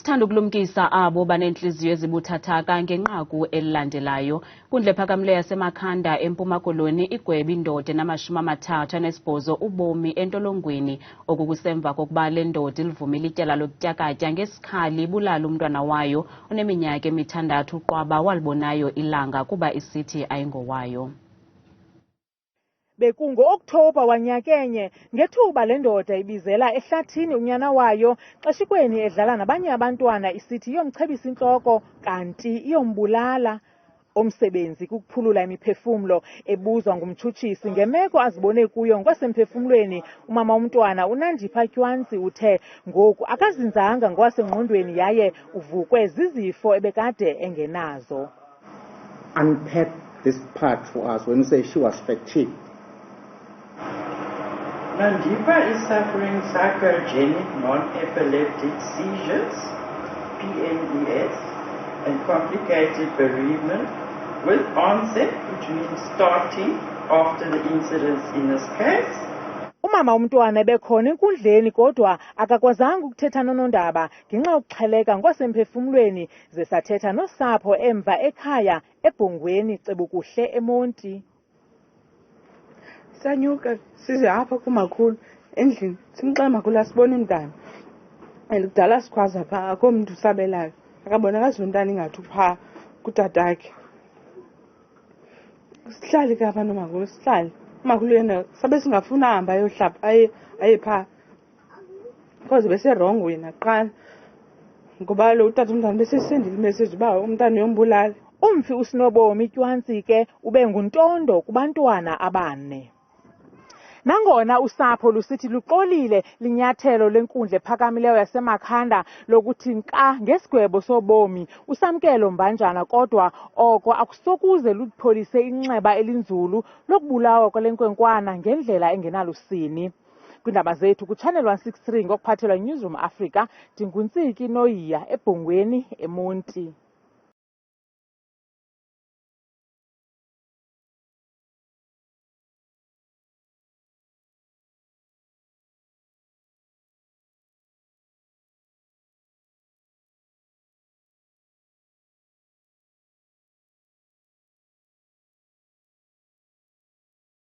Sithanda ukulumkisa abo banentliziyo ezibuthathaka ngenqaku elilandelayo. Inkundla ephakamileyo yaseMakhanda, eMpuma, Koloni, igwebe, indoda, enamashumi amathathu, anesibhozo, ubomi, entolongweni, kusemva kokuba lendoda ilivumile ityala lokutyakatya ngesikhali, ibulale umntwana wayo oneminyaka emithandathu uqwaba walibonayo ilanga kuba isithi ayingowayo. Bekungo-Okthobha wanyakenye ngethuba lendoda ibizela ehlathini unyana wayo xeshikweni edlala nabanye abantwana isithi iyomchebisa intloko kanti iyombulala. Omsebenzi kukuphulula imiphefumlo ebuzwa ngumtshutshisi ngemeko azibone kuyo ngokwasemphefumlweni. Umama womntwana uNandipha Tywanzi uthe ngoku akazinzanga ngowasengqondweni yaye uvukwe zizifo ebekade engenazo. Unpack this part for us when you say she was fatigued. Nandipha is suffering psychogenic non-epileptic seizures, PNES, and complicated bereavement with onset, which means starting after the incidents in this case. Umama womntwana ebekhona enkundleni kodwa akakwazanga ukuthetha nonondaba ngenxa yokuxheleka ngokwasemphefumlweni ze sathetha nosapho emva ekhaya eBhongweni Cebukuhle eMonti. Sanyuka size apha kumakhulu endlini simxela makhulu asibona umntana elikudala sikhwaza pha akho mntu usabelayo akabonakali umntana ingathi upha kutatakhe. Sihlali ke apha nomakhulu sihlali umakhulu yena sabe singafuna hamba ayohlapha aye pha because beserongo yena qala ngoba lo utata umntana besesendile imessage uba umntana uyombulala. Umfi uSinobomi Tywanzi ke ube nguntondo kubantwana abane. Nangona usapho lusithi luxolile linyathelo lenkundla ephakamileyo yaseMakhanda lokuthi nka ngesigwebo sobomi usamkelo mbanjana kodwa oko akusokuze lupholise inxeba elinzulu lokubulawa kwalenkwenkwana ngendlela engenalusini. Kwindaba zethu kuChannel 163 ngokuphathelwa Newsroom Africa, ndinguntsiki Noyiya eBhongweni eMonti.